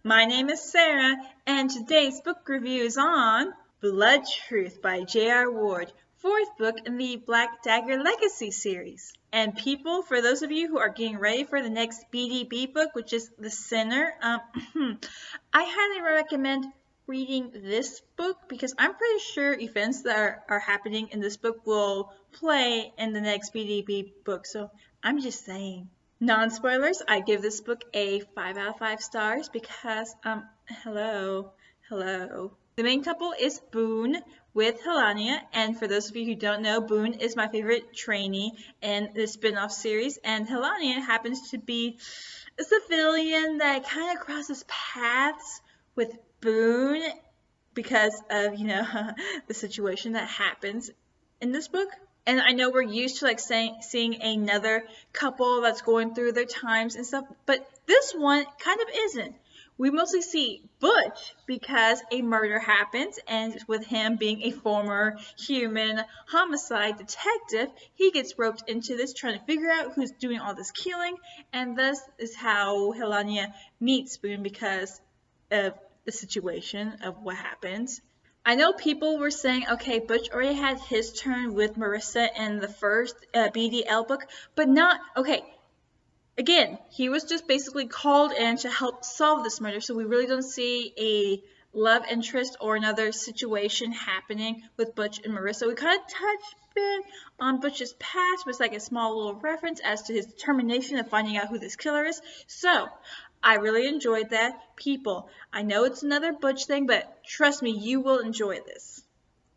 My name is Sarah, and today's book review is on Blood Truth by J.R. Ward, fourth book in the Black Dagger Legacy series. And people, for those of you who are getting ready for the next BDB book, which is The Sinner, I highly recommend reading this book because I'm pretty sure events that are happening in this book will play in the next BDB book, so I'm just saying. Non-spoilers, I give this book a 5 out of 5 stars because, hello. The main couple is Boone with Helania, and for those of you who don't know, Boone is my favorite trainee in the spin-off series, and Helania happens to be a civilian that kind of crosses paths with Boone because of, the situation that happens in this book. And I know we're used to seeing another couple that's going through their times and stuff, but this one kind of isn't. We mostly see Butch because a murder happens, and with him being a former human homicide detective, he gets roped into this trying to figure out who's doing all this killing, and thus is how Helania meets Boone because of the situation of what happens. I know people were saying, okay, Butch already had his turn with Marissa in the first BDL book, but not, okay, again, he was just basically called in to help solve this murder, so we really don't see a love interest or another situation happening with Butch and Marissa. We kind of touched a bit on Butch's past with like a small little reference as to his determination of finding out who this killer is, so I really enjoyed that. People, I know it's another Butch thing, but trust me, you will enjoy this.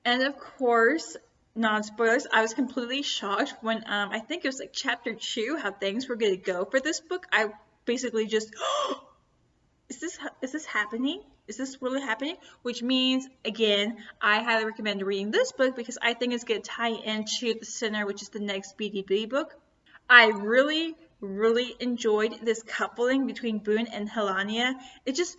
And of course, non-spoilers, I was completely shocked when I think it was like chapter 2 how things were going to go for this book. I basically just, is this happening? Is this really happening? Which means, again, I highly recommend reading this book because I think it's going to tie into The Sinner, which is the next BDB book. I really enjoyed this coupling between Boone and Helania. It just,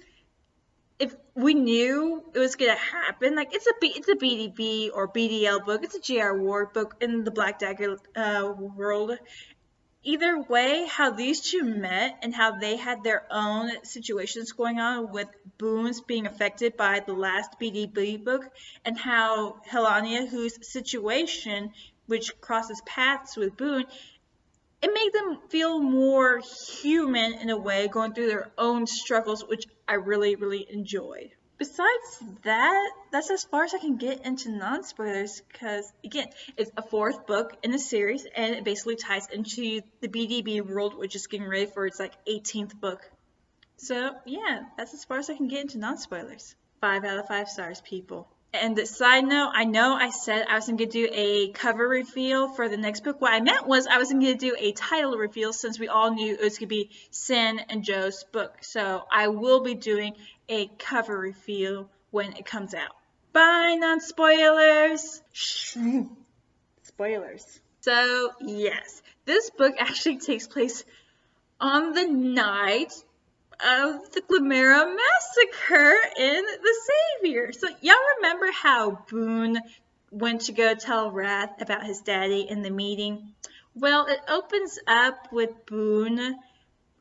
if we knew it was gonna happen, like it's a BDB or BDL book, it's a J.R. Ward book in the Black Dagger world. Either way, how these two met and how they had their own situations going on with Boone's being affected by the last BDB book, and how Helania, whose situation, which crosses paths with Boone, it made them feel more human in a way, going through their own struggles, which I really enjoyed. Besides that, that's as far as I can get into non-spoilers because, again, it's a fourth book in the series and it basically ties into the BDB world, which is getting ready for its 18th book. So, yeah, that's as far as I can get into non-spoilers. 5 out of 5 stars, people. And the side note, I know I said I was going to do a cover reveal for the next book. What I meant was I was going to do a title reveal since we all knew it was going to be Sin and Joe's book. So I will be doing a cover reveal when it comes out. Bye, non-spoilers! Spoilers. So, yes, this book actually takes place on the night of the Glimera Massacre in The Savior. So y'all remember how Boone went to go tell Wrath about his daddy in the meeting? Well, it opens up with Boone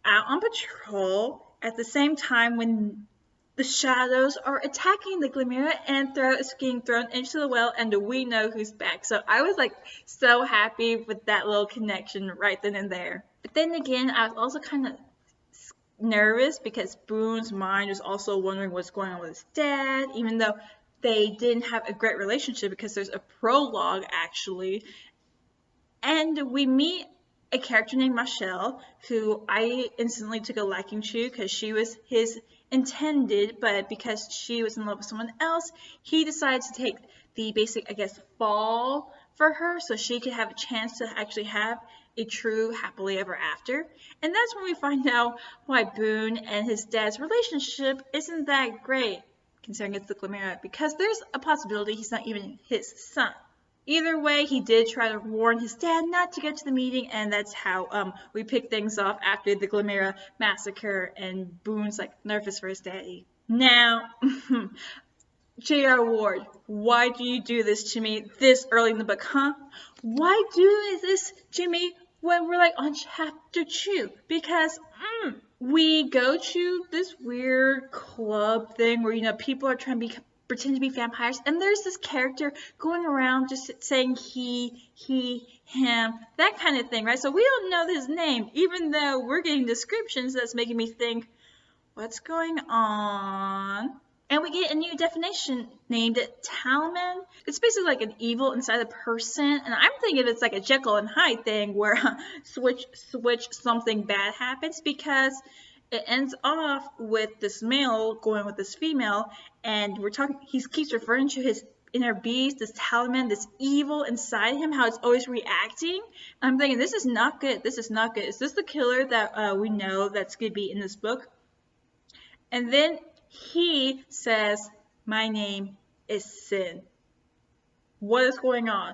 out on patrol at the same time when the shadows are attacking the Glimera and is getting thrown into the well, and we know who's back. So I was so happy with that little connection right then and there. But then again, I was also kind of nervous because Boone's mind was also wondering what's going on with his dad, even though they didn't have a great relationship because there's a prologue actually. And we meet a character named Michelle, who I instantly took a liking to because she was his intended, but because she was in love with someone else, he decided to take the basic, fall for her so she could have a chance to actually have a true happily ever after. And that's when we find out why Boone and his dad's relationship isn't that great, considering it's the Glimera, because there's a possibility he's not even his son. Either way, he did try to warn his dad not to get to the meeting, and that's how we pick things off after the Glimera Massacre, and Boone's nervous for his daddy. Now, J.R. Ward, why do you do this to me this early in the book, huh? Why do this to me when we're on chapter 2? Because, we go to this weird club thing where, people are trying to pretend to be vampires, and there's this character going around just saying he, him, that kind of thing, right? So we don't know his name, even though we're getting descriptions that's making me think, what's going on? And we get a new definition named Talman. It's basically like an evil inside a person. And I'm thinking it's like a Jekyll and Hyde thing where switch something bad happens, because it ends off with this male going with this female, and he keeps referring to his inner beast, this Talman, this evil inside him, how it's always reacting. I'm thinking, this is not good. This is not good. Is this the killer that we know that's going to be in this book? And then he says, my name is Sin. What is going on?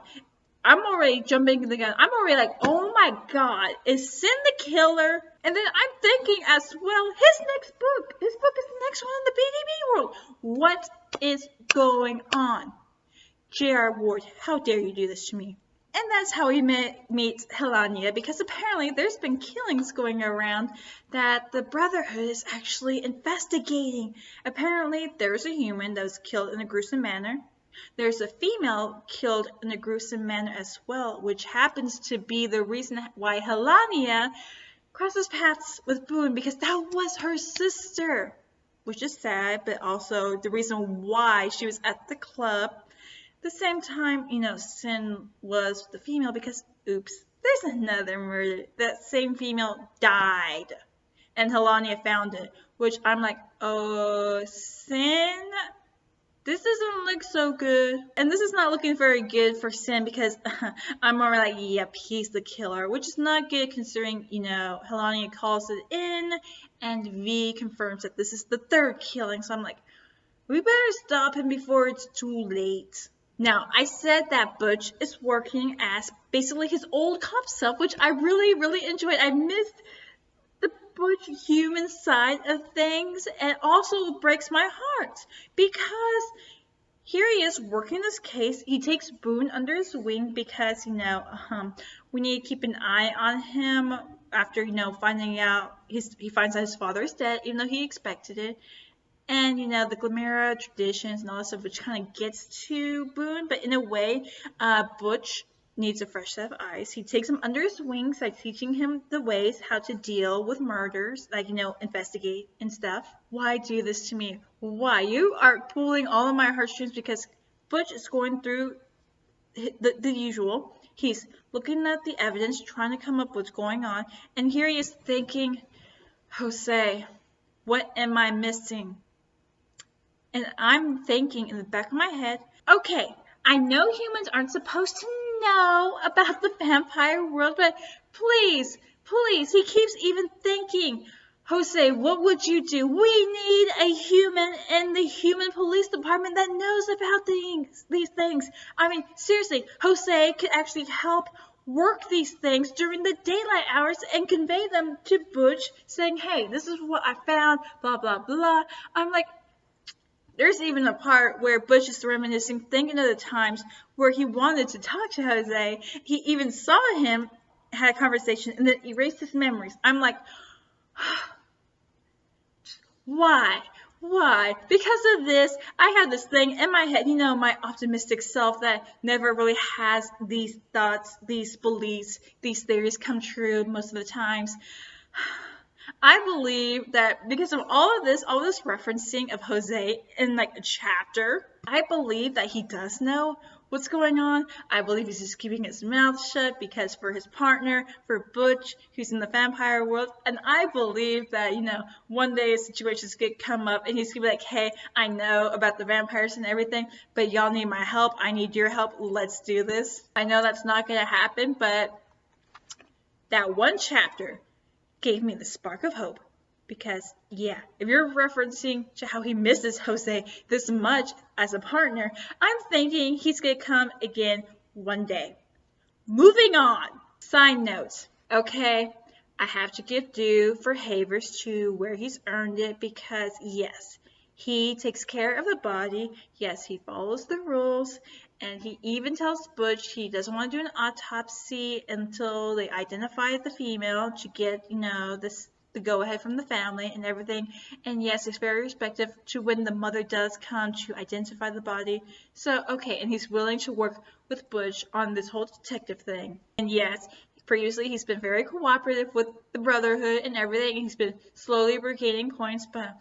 I'm already jumping the gun. I'm already like, oh my God, is Sin the killer? And then I'm thinking as well, his book is the next one in the BDB world. What is going on? J.R. Ward, how dare you do this to me? And that's how we meet Helania, because apparently there's been killings going around that the Brotherhood is actually investigating. Apparently there's a human that was killed in a gruesome manner. There's a female killed in a gruesome manner as well, which happens to be the reason why Helania crosses paths with Boone, because that was her sister, which is sad, but also the reason why she was at the club. At the same time, Sin was the female because, oops, there's another murder. That same female died, and Helania found it, which I'm like, oh, Sin? This doesn't look so good. And this is not looking very good for Sin, because I'm more like, yep, he's the killer, which is not good considering, Helania calls it in, and V confirms that this is the third killing. So I'm like, we better stop him before it's too late. Now, I said that Butch is working as basically his old cop self, which I really, really enjoyed. I missed the Butch human side of things, and it also breaks my heart because here he is working this case. He takes Boone under his wing because, we need to keep an eye on him after, finding out he finds out his father is dead, even though he expected it. And, the Glimera traditions and all that stuff, which kind of gets to Boone. But in a way, Butch needs a fresh set of eyes. He takes him under his wings by teaching him the ways how to deal with murders, like, investigate and stuff. Why do this to me? Why? You are pulling all of my heartstrings, because Butch is going through the usual. He's looking at the evidence, trying to come up with what's going on. And here he is thinking, Jose, what am I missing? And I'm thinking in the back of my head, okay, I know humans aren't supposed to know about the vampire world, but please, he keeps even thinking, Jose, what would you do? We need a human in the human police department that knows about these things. I mean, seriously, Jose could actually help work these things during the daylight hours and convey them to Butch, saying, hey, this is what I found, blah, blah, blah. I'm like, there's even a part where Butch is reminiscing, thinking of the times where he wanted to talk to Jose. He even saw him, had a conversation, and then erased his memories. I'm like, why? Why? Because of this, I have this thing in my head, my optimistic self that never really has these thoughts, these beliefs, these theories come true most of the times. I believe that because of all this referencing of Jose in like a chapter, I believe that he does know what's going on. I believe he's just keeping his mouth shut because for his partner, for Butch, who's in the vampire world. And I believe that, one day situations could come up and he's gonna be like, hey, I know about the vampires and everything, but y'all need my help. I need your help. Let's do this. I know that's not gonna happen, but that one chapter gave me the spark of hope, because yeah, if you're referencing to how he misses Jose this much as a partner, I'm thinking he's gonna come again one day. Moving on. Side note, okay, I have to give due for Havers to where he's earned it, because yes, he takes care of the body, yes, he follows the rules, and he even tells Butch he doesn't want to do an autopsy until they identify the female to get, the the go-ahead from the family and everything. And yes, he's very respectful to when the mother does come to identify the body. So, okay, and he's willing to work with Butch on this whole detective thing. And yes, previously he's been very cooperative with the Brotherhood and everything. He's been slowly regaining points, but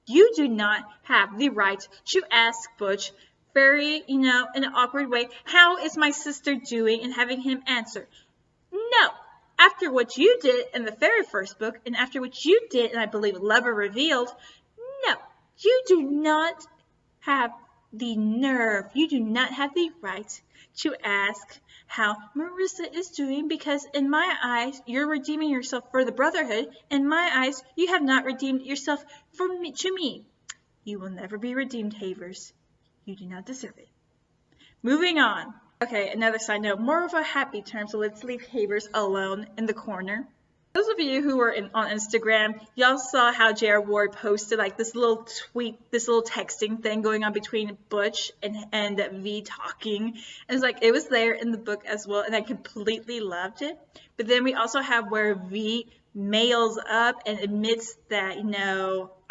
you do not have the right to ask Butch very, in an awkward way, how is my sister doing, and having him answer. No. After what you did in the very first book, and after what you did, and I believe Lover Revealed, no. You do not have the nerve, you do not have the right to ask how Marissa is doing, because in my eyes, you're redeeming yourself for the Brotherhood. In my eyes, you have not redeemed yourself to me. You will never be redeemed, Havers. You do not deserve it. Moving on. Okay, another side note, more of a happy term, so let's leave Havers alone in the corner. Those of you who were on Instagram, y'all saw how J.R. Ward posted like this little tweet, this little texting thing going on between Butch and V talking. And it was there in the book as well, and I completely loved it. But then we also have where V mails up and admits that,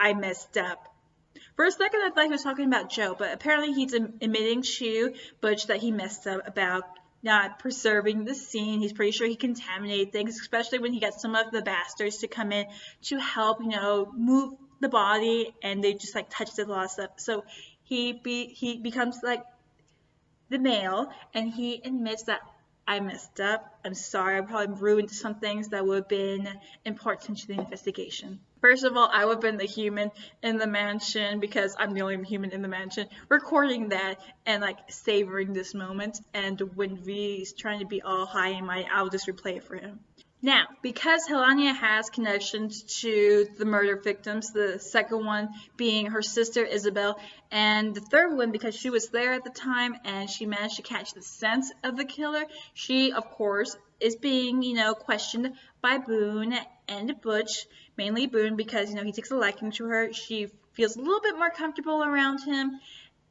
I messed up. For a second, I thought he was talking about Joe, but apparently he's admitting to Butch that he messed up about not preserving the scene. He's pretty sure he contaminated things, especially when he got some of the bastards to come in to help, move the body, and they just touched a lot of stuff. So he becomes the male, and he admits that I messed up. I'm sorry. I probably ruined some things that would have been important to the investigation. First of all, I would have been the human in the mansion, because I'm the only human in the mansion, recording that and savoring this moment. And when V is trying to be all high and mighty, I'll just replay it for him. Now, because Helania has connections to the murder victims, the second one being her sister Isabel, and the third one because she was there at the time and she managed to catch the scent of the killer, she, of course, is being, questioned by Boone and Butch, mainly Boone because, he takes a liking to her. She feels a little bit more comfortable around him,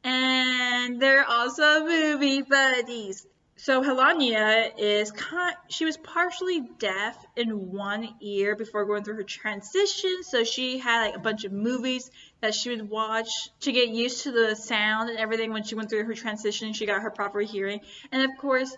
and they're also movie buddies. So Helania she was partially deaf in one ear before going through her transition, so she had a bunch of movies that she would watch to get used to the sound and everything. When she went through her transition, she got her proper hearing. And of course,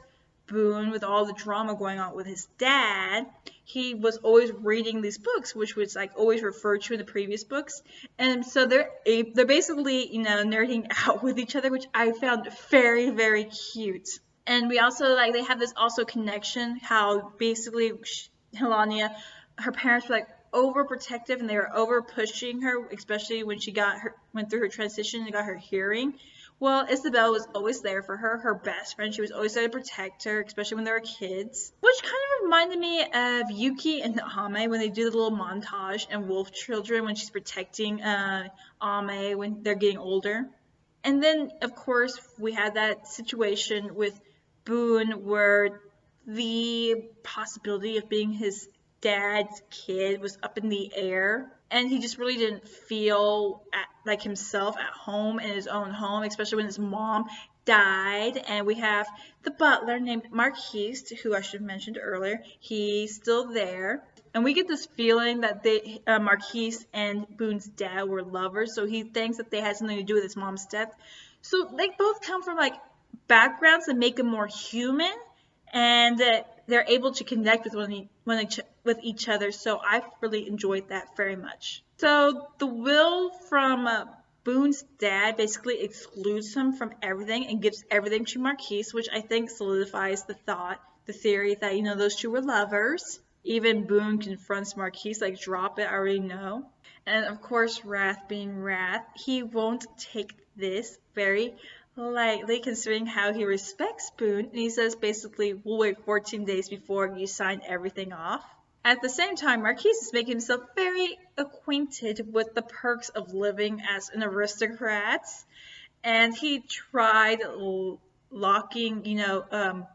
Boone, with all the drama going on with his dad, he was always reading these books, which was always referred to in the previous books. And so they're basically, nerding out with each other, which I found very, very cute. And we also, they have this also connection, how basically Helania, her parents were overprotective and they were over pushing her, especially when she went through her transition and got her hearing. Well, Isabel was always there for her, her best friend. She was always there to protect her, especially when they were kids. Which kind of reminded me of Yuki and Ame when they do the little montage in Wolf Children when she's protecting Ame when they're getting older. And then, of course, we had that situation with Boone where the possibility of being his dad's kid was up in the air, and he just really didn't feel like himself at home in his own home, especially when his mom died. And we have the butler named Marquise, who I should have mentioned earlier. He's still there, and we get this feeling that Marquise and Boone's dad were lovers, so he thinks that they had something to do with his mom's death. So they both come from backgrounds that make them more human, and that they're able to connect with each other. So I really enjoyed that very much. So the will from Boone's dad basically excludes him from everything and gives everything to Marquise, which I think solidifies the theory that, those two were lovers. Even Boone confronts Marquise, drop it, I already know. And of course, Wrath being Wrath, he won't take this very lightly, considering how he respects Boone, and he says basically, we'll wait 14 days before you sign everything off. At the same time, Marquise is making himself very acquainted with the perks of living as an aristocrat, and he tried locking,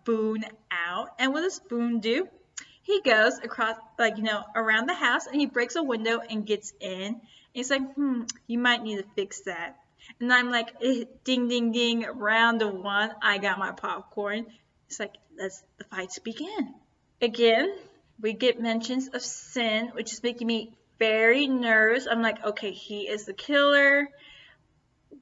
Boone out. And what does Boone do? He goes across, around the house, and he breaks a window and gets in. And he's like, you might need to fix that. And I'm like, ding, ding, ding, round of one, I got my popcorn. It's let the fights begin. Again, We get mentions of Sin, which is making me very nervous. I'm like, okay, he is the killer.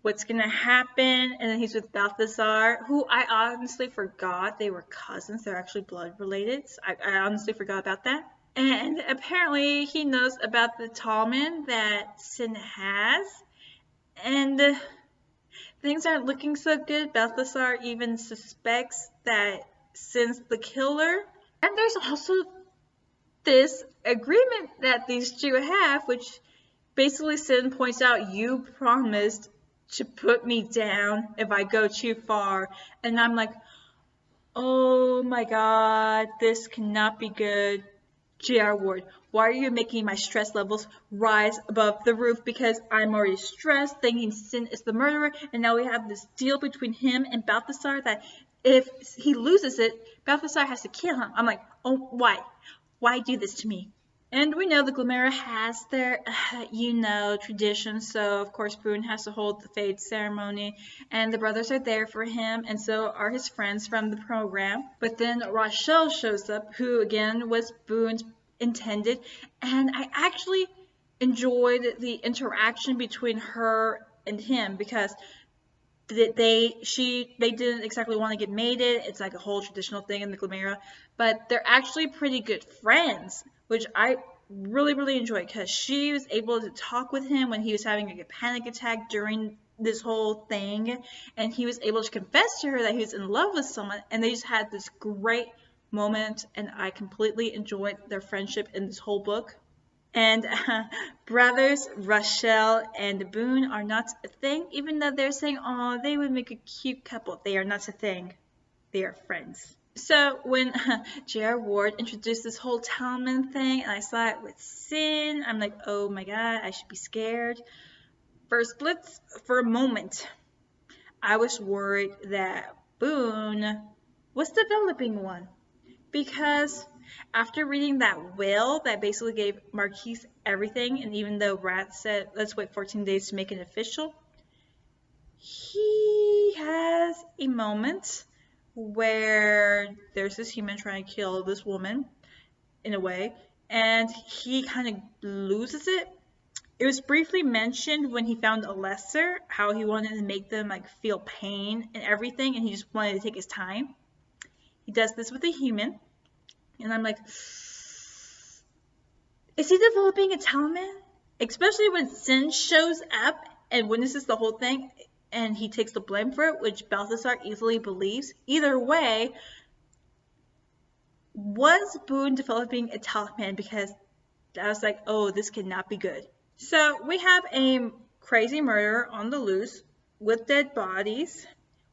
What's gonna happen? And then he's with Balthazar, who I honestly forgot they were cousins. They're actually blood related. I honestly forgot about that. And apparently he knows about the talisman that Sin has. And things aren't looking so good. Balthazar even suspects that Sin's the killer. And there's also this agreement that these two have, which basically Sin points out, you promised to put me down if I go too far. And I'm like, oh my god, this cannot be good. J.R. Ward, why are you making my stress levels rise above the roof? Because I'm already stressed, thinking Sin is the murderer, and now we have this deal between him and Balthazar that if he loses it, Balthazar has to kill him. I'm like, oh, why? Why do this to me? And we know the Glimera has their, tradition, so of course Boone has to hold the fade ceremony, and the brothers are there for him, and so are his friends from the program. But then Rochelle shows up, who again was Boone's intended, and I actually enjoyed the interaction between her and him because they didn't exactly want to get mated. It's like a whole traditional thing in the Glimera, but they're actually pretty good friends, which I really enjoyed because she was able to talk with him when he was having like a panic attack during this whole thing, and he was able to confess to her that he was in love with someone, and they just had this great moment, and I completely enjoyed their friendship in this whole book. And brothers Rochelle and Boone are not a thing, even though they're saying, oh, they would make a cute couple. They are not a thing. They are friends. So when J.R. Ward introduced this whole Talman thing, and I saw it with Sin, I'm like, oh my god, I should be scared. First Blitz, for a moment, I was worried that Boone was developing one. Because after reading that will that basically gave Marquise everything, and even though Rat said, let's wait 14 days to make it official, he has a moment where there's this human trying to kill this woman, in a way, and he kind of loses it. It was briefly mentioned when he found a lesser, how he wanted to make them like feel pain and everything, and he just wanted to take his time. He does this with a human. And I'm like, is he developing a talisman? Especially when Sin shows up and witnesses the whole thing and he takes the blame for it, which Balthazar easily believes. Either way, was Boone developing a talisman? Because I was like, oh, this cannot be good. So we have a crazy murder on the loose with dead bodies.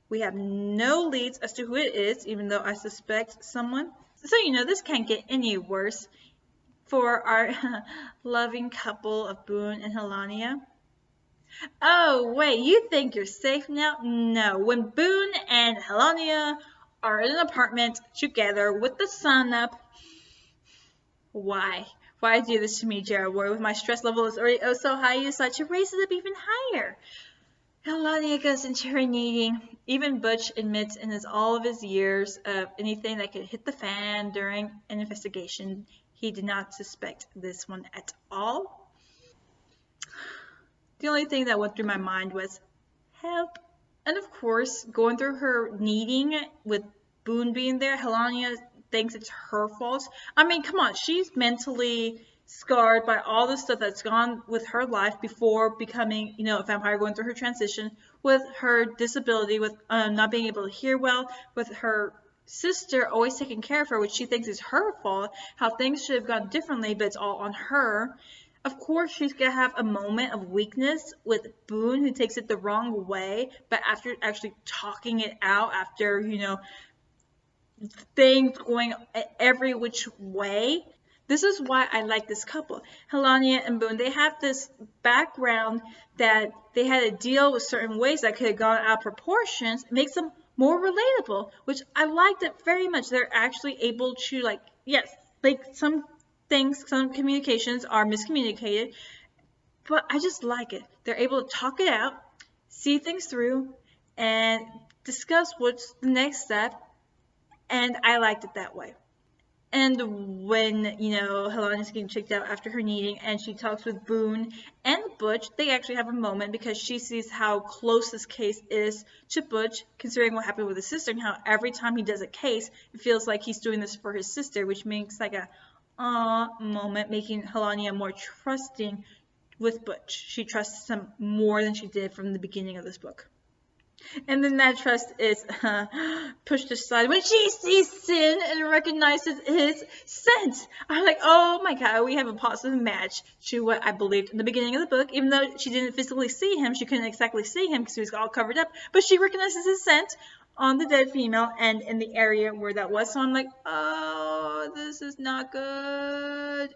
We have no leads as to who it is, even though I suspect someone. So, this can't get any worse for our loving couple of Boone and Helania. Oh, wait, you think you're safe now? No, when Boone and Helania are in an apartment together with the sun up, why? Why do this to me, J.R. Ward? With my stress level is already oh so high, you decide to raise it up even higher. Helania goes into her kneading. Even Butch admits in all of his years of anything that could hit the fan during an investigation, he did not suspect this one at all. The only thing that went through my mind was, help. And of course, going through her kneading with Boone being there, Helania thinks it's her fault. I mean, come on, she's mentally scarred by all the stuff that's gone with her life before becoming, a vampire, going through her transition, with her disability, with not being able to hear well, with her sister always taking care of her, which she thinks is her fault, how things should have gone differently, but it's all on her. Of course, she's going to have a moment of weakness with Boone, who takes it the wrong way, but after actually talking it out, after, things going every which way. This is why I like this couple. Helania and Boone, they have this background that they had to deal with certain ways that could have gone out of proportions. It makes them more relatable, which I liked it very much. They're actually able to, some things, some communications are miscommunicated, but I just like it. They're able to talk it out, see things through, and discuss what's the next step, and I liked it that way. And when, Helenia's getting checked out after her kneading and she talks with Boone and Butch, they actually have a moment because she sees how close this case is to Butch, considering what happened with his sister, and how every time he does a case, it feels like he's doing this for his sister, which makes like a moment, making Helenia more trusting with Butch. She trusts him more than she did from the beginning of this book. And then that trust is pushed aside when she sees Sin and recognizes his scent. I'm like, oh my god, we have a positive match to what I believed in the beginning of the book. Even though she didn't physically see him, she couldn't exactly see him because he was all covered up. But she recognizes his scent on the dead female and in the area where that was. So I'm like, oh, this is not good.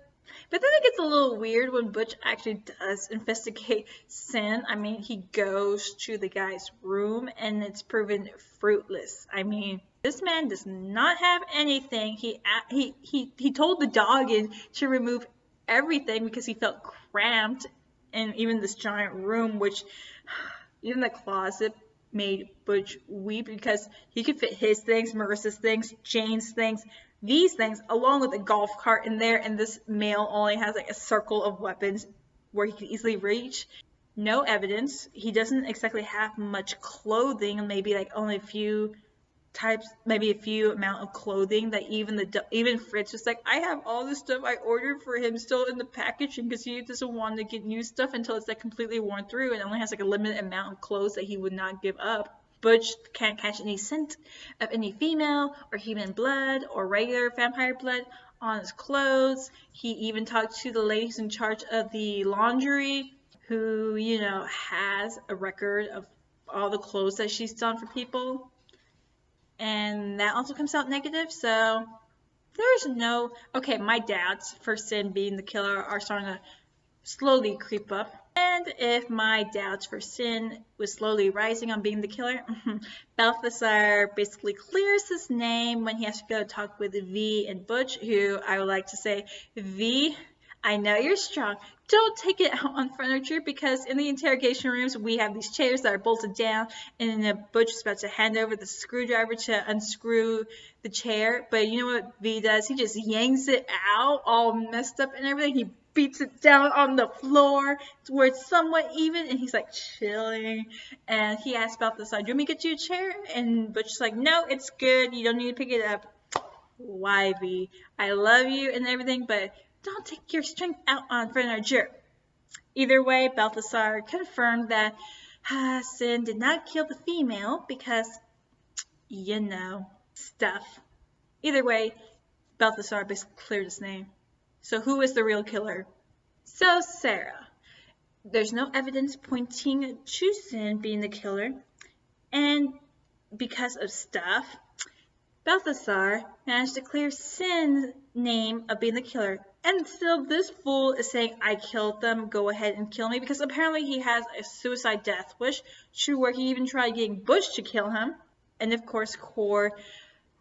But then it gets a little weird when Butch actually does investigate Sin. I mean, he goes to the guy's room and it's proven fruitless. I mean, this man does not have anything. He told the dog to remove everything because he felt cramped in even this giant room, which even the closet made Butch weep because he could fit his things, Marissa's things, Jane's things, these things, along with a golf cart in there, and this male only has like a circle of weapons where he can easily reach. No evidence. He doesn't exactly have much clothing, maybe like only a few types, maybe a few amount of clothing that even Fritz was like, I have all this stuff I ordered for him still in the packaging because he doesn't want to get new stuff until it's like completely worn through and only has like a limited amount of clothes that he would not give up. Butch can't catch any scent of any female or human blood or regular vampire blood on his clothes. He even talked to the ladies in charge of the laundry who, has a record of all the clothes that she's done for people. And that also comes out negative, so there's no... Okay, my doubts for Sin being the killer are starting to slowly creep up. And if my doubts for Sin was slowly rising on being the killer, Balthazar basically clears his name when he has to go talk with V and Butch, who I would like to say, V, I know you're strong. Don't take it out on furniture because in the interrogation rooms we have these chairs that are bolted down and Butch is about to hand over the screwdriver to unscrew the chair. But you know what V does? He just yanks it out all messed up and everything. He beats it down on the floor to where it's somewhat even and he's like chilling. And he asks Balthazar, do you want me to get you a chair? And Butch is like, no, it's good. You don't need to pick it up. Why, V? I love you and everything, but don't take your strength out on furniture. Either way, Balthazar confirmed that Sin did not kill the female because, stuff. Either way, Balthazar basically cleared his name. So who is the real killer? So Sarah. There's no evidence pointing to Sin being the killer. And because of stuff, Balthazar managed to clear Sin's name of being the killer. And still, this fool is saying, I killed them, go ahead and kill me. Because apparently he has a suicide death wish, to where he even tried getting Butch to kill him. And of course, Core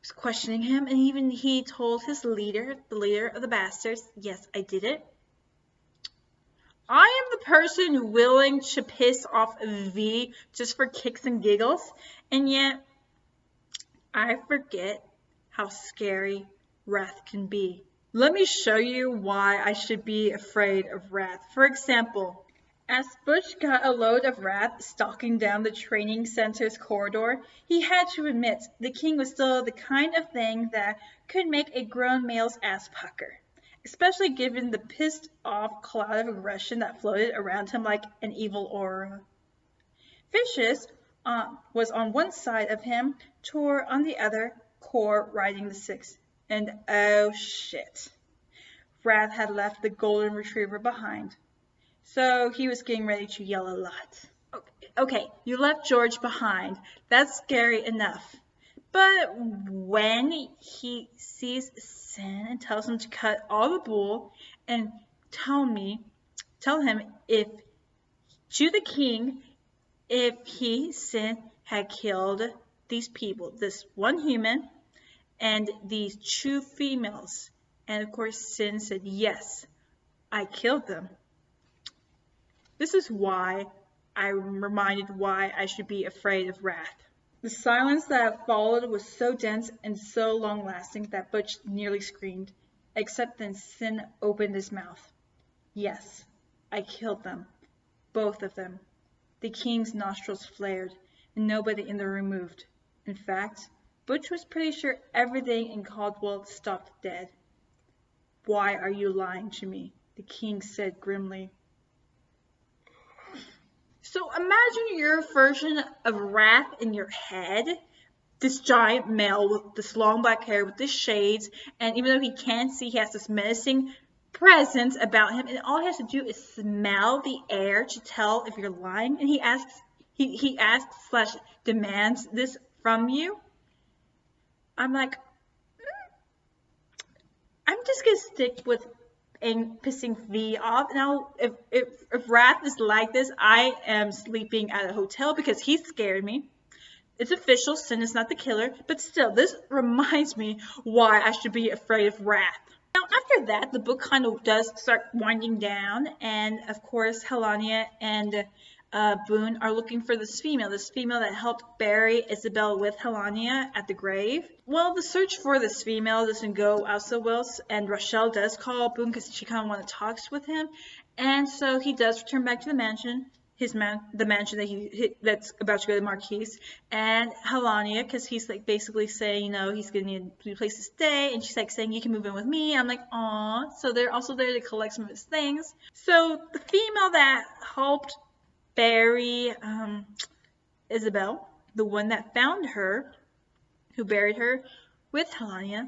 was questioning him. And even he told his leader, the leader of the bastards, yes, I did it. I am the person willing to piss off V just for kicks and giggles. And yet, I forget how scary Wrath can be. Let me show you why I should be afraid of Wrath. For example, as Butch got a load of Wrath stalking down the training center's corridor, he had to admit the king was still the kind of thing that could make a grown male's ass pucker, especially given the pissed off cloud of aggression that floated around him like an evil aura. Vicious was on one side of him, Tor on the other, Core riding the sixth. And oh shit, Wrath had left the golden retriever behind. So he was getting ready to yell a lot. Okay, you left George behind. That's scary enough. But when he sees Sin and tells him to cut all the bull and tell him if to the king if he, Sin, had killed these people, this one human and these two females. And of course, Sin said, yes, I killed them. This is why I'm reminded why I should be afraid of Wrath. The silence that followed was so dense and so long-lasting that Butch nearly screamed, except then Sin opened his mouth. Yes, I killed them. Both of them. The king's nostrils flared, and nobody in the room moved. In fact, Butch was pretty sure everything in Caldwell stopped dead. Why are you lying to me? The king said grimly. So imagine your version of Wrath in your head. This giant male with this long black hair with the shades, and even though he can't see, he has this menacing presence about him, and all he has to do is smell the air to tell if you're lying. And he asks / demands this from you. I'm like, I'm just gonna stick with pissing V off. Now, if Wrath is like this, I am sleeping at a hotel because he scared me. It's official, Sin is not the killer, but still, this reminds me why I should be afraid of Wrath. Now, after that, the book kind of does start winding down, and of course, Helania and Boone are looking for this female that helped bury Isabel with Helania at the grave. Well, the search for this female doesn't go out so well, and Rochelle does call Boone because she kind of wants to talk with him, and so he does return back to the mansion, the mansion that that's about to go to the Marquis, and Helania, because he's like basically saying, you know, he's gonna need a place to stay, and she's like saying, you can move in with me. I'm like, aw. So they're also there to collect some of his things. So the female that helped bury Isabel, the one that found her, who buried her with Helania,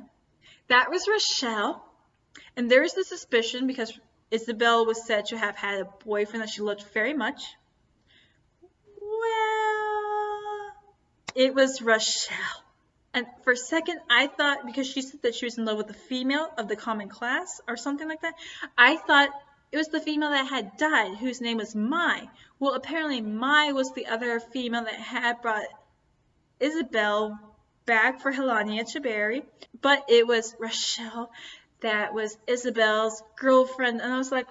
that was Rochelle. And there's the suspicion because Isabel was said to have had a boyfriend that she loved very much. Well, it was Rochelle. And for a second, I thought, because she said that she was in love with a female of the common class or something like that, I thought it was the female that had died, whose name was Mai. Well, apparently Mai was the other female that had brought Isabel back for Helania to bury, but it was Rochelle that was Isabel's girlfriend. And I was like,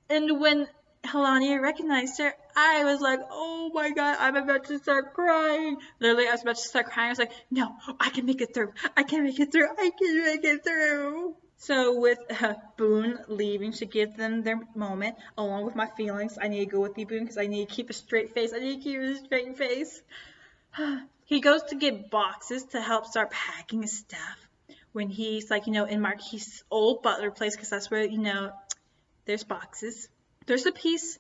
and when Helania recognized her, I was like, oh my god, I'm about to start crying. Literally, I was about to start crying. I was like, no, I can make it through. I can make it through. I can make it through. So with Boone leaving to give them their moment, along with my feelings, I need to go with you, Boone, because I need to keep a straight face. I need to keep a straight face. He goes to get boxes to help start packing his stuff. When he's like, you know, in Marquis' old butler place, because that's where, you know, there's boxes. There's a piece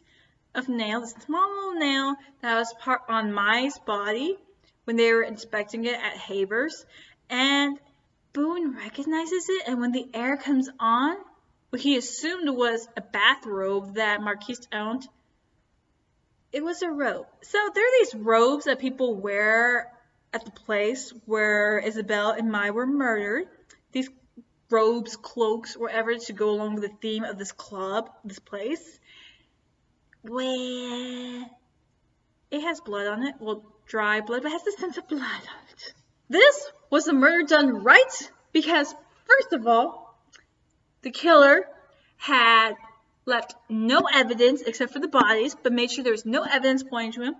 of nail, a small little nail that was part on Mai's body when they were inspecting it at Haber's. And Boone recognizes it, and when the air comes on, what he assumed was a bathrobe that Marquis owned, it was a robe. So there are these robes that people wear at the place where Isabel and Mai were murdered. These robes, cloaks, whatever, to go along with the theme of this club, this place. Well, it has blood on it. Well, dry blood, but it has the sense of blood on it. This was a murder done right because, first of all, the killer had left no evidence except for the bodies, but made sure there was no evidence pointing to him.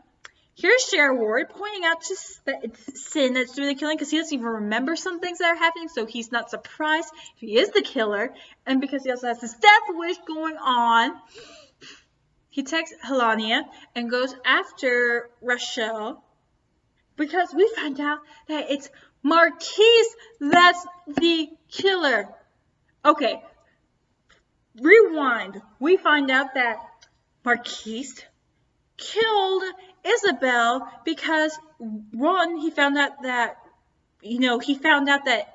Here's J.R. Ward pointing out that it's Sin that's doing the killing because he doesn't even remember some things that are happening, so he's not surprised if he is the killer. And because he also has this death wish going on, he takes Helania and goes after Rochelle because we find out that it's Marquis that's the killer. Okay, rewind. We find out that Marquis killed Isabel because, one, he found out that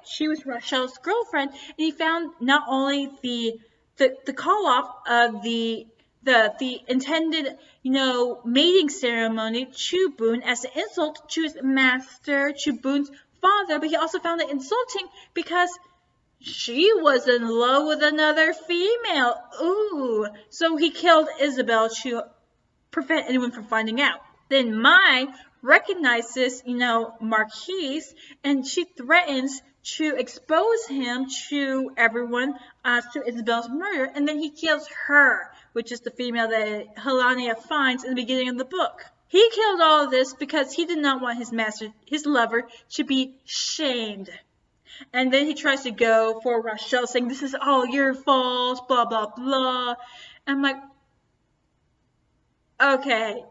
she was Rochelle's girlfriend, and he found not only the call off of the intended, mating ceremony to Boone as an insult to his master, to Boone's father, but he also found it insulting because she was in love with another female. Ooh. So he killed Isabel to prevent anyone from finding out. Then Mai recognizes, Marquis, and she threatens to expose him to everyone as to Isabel's murder, and then he kills her, which is the female that Helania finds in the beginning of the book. He killed all of this because he did not want his master, his lover, to be shamed. And then he tries to go for Rachel, saying, this is all your fault, blah, blah, blah. I'm like, okay,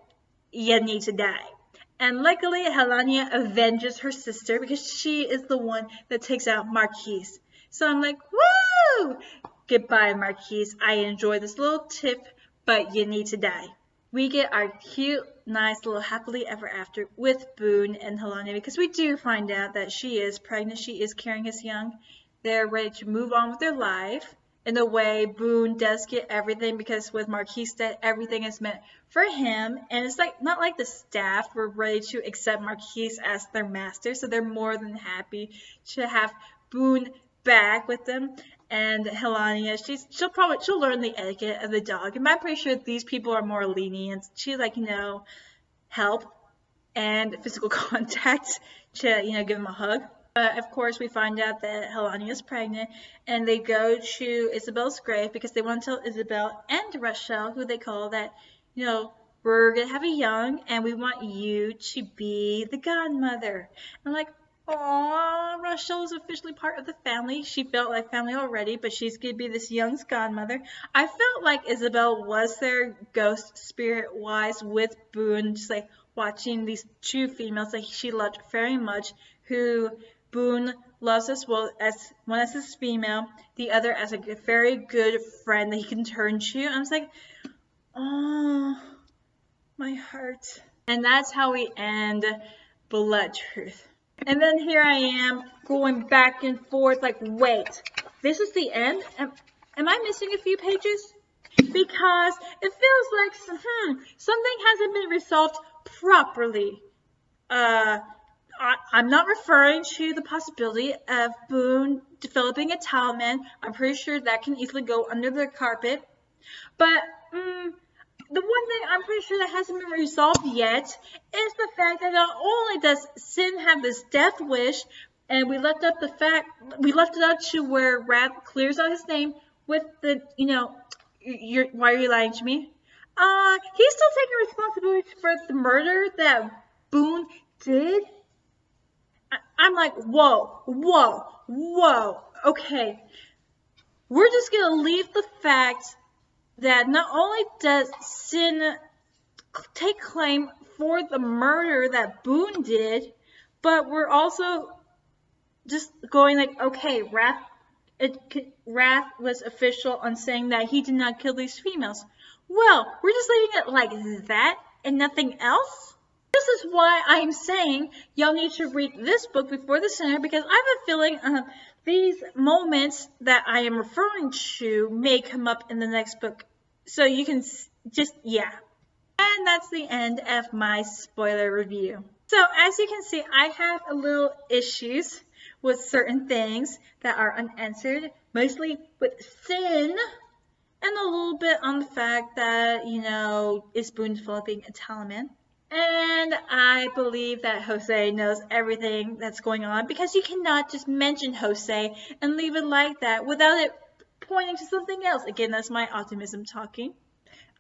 you need to die. And luckily, Helania avenges her sister because she is the one that takes out Marquise. So I'm like, woo! Goodbye, Marquise. I enjoy this little tip, but you need to die. We get our cute, nice little happily ever after with Boone and Helania because we do find out that she is pregnant. She is carrying his young. They're ready to move on with their life. In a way, Boone does get everything because with Marquise, that everything is meant for him. And it's like not like the staff were ready to accept Marquise as their master. So they're more than happy to have Boone back with them. And Helania, she'll learn the etiquette of the dog. And I'm pretty sure these people are more lenient. She help and physical contact to, give him a hug. But of course, we find out that Helania is pregnant, and they go to Isabel's grave because they want to tell Isabel and Rachel, who they call that, we're going to have a young, and we want you to be the godmother. I'm like, aw, Rachel is officially part of the family. She felt like family already, but she's going to be this young's godmother. I felt like Isabel was their ghost spirit-wise with Boone, just watching these two females that she loved very much, who Boone loves as well, as one as his female, the other as a very good friend that he can turn to. I was like, oh, my heart. And that's how we end Blood Truth. And then here I am going back and forth wait, this is the end? Am I missing a few pages? Because it feels like something hasn't been resolved properly. I'm not referring to the possibility of Boone developing a talisman. I'm pretty sure that can easily go under the carpet. But the one thing I'm pretty sure that hasn't been resolved yet is the fact that not only does Sin have this death wish, and we left it up to where Wrath clears out his name with the, why are you lying to me? He's still taking responsibility for the murder that Boone did. I'm like, whoa, okay. We're just going to leave the fact that not only does Sin take claim for the murder that Boone did, but we're also just going okay, Wrath was official on saying that he did not kill these females. Well, we're just leaving it like that and nothing else? This is why I'm saying y'all need to read this book before the center, because I have a feeling these moments that I am referring to may come up in the next book. So you can yeah. And that's the end of my spoiler review. So as you can see, I have a little issues with certain things that are unanswered, mostly with Sin, and a little bit on the fact that, is Boone developing a talisman? And I believe that Jose knows everything that's going on, because you cannot just mention Jose and leave it like that without it pointing to something else. Again, that's my optimism talking.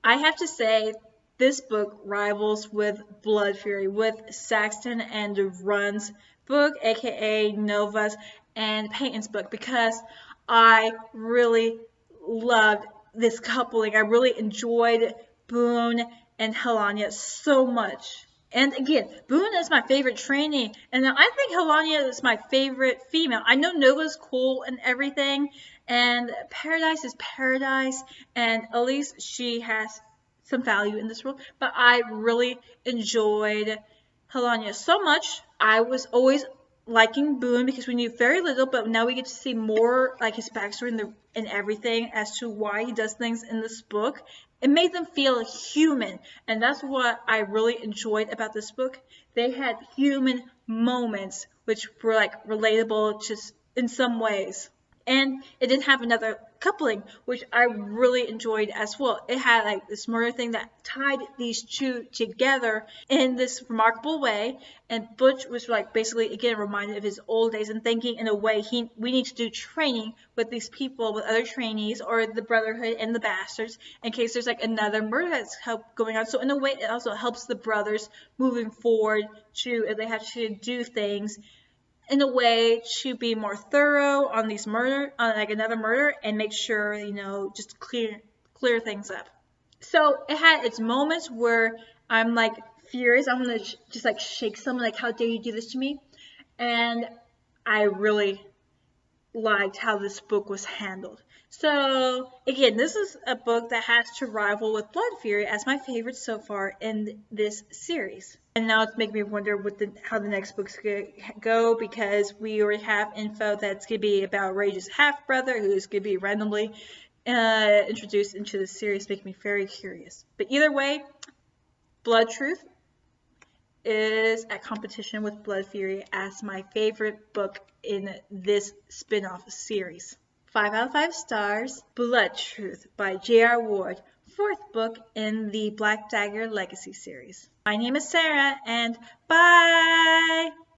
I have to say, this book rivals with Blood Fury, with Saxton and Run's book, aka Nova's and Peyton's book, because I really loved this coupling. I really enjoyed Boone and Helania so much. And again, Boone is my favorite trainee, and I think Helania is my favorite female. I know Nova's cool and everything, and Paradise is Paradise, and at least she has some value in this world, but I really enjoyed Helania so much. I was always liking Boone because we knew very little, but now we get to see more his backstory and everything as to why he does things in this book. It made them feel human, and that's what I really enjoyed about this book. They had human moments which were relatable just in some ways. And it didn't have another coupling, which I really enjoyed as well. It had like this murder thing that tied these two together in this remarkable way. And Butch was like basically again reminded of his old days and thinking in a way we need to do training with these people, with other trainees or the Brotherhood and the Bastards in case there's like another murder that's going on. So in a way it also helps the brothers moving forward to if they have to do things in a way to be more thorough on these murder, on like another murder, and make sure, just clear things up. So it had its moments where I'm like furious. I'm gonna just like shake someone, like, how dare you do this to me? And I really liked how this book was handled. So again, this is a book that has to rival with Blood Fury as my favorite so far in this series. And now it's making me wonder how the next book's going to go, because we already have info that's going to be about Rage's half-brother, who's going to be randomly introduced into the series, making me very curious. But either way, Blood Truth is at competition with Blood Fury as my favorite book in this spin-off series. 5 out of 5 stars, Blood Truth by J.R. Ward, 4th book in the Black Dagger Legacy series. My name is Sarah, and bye!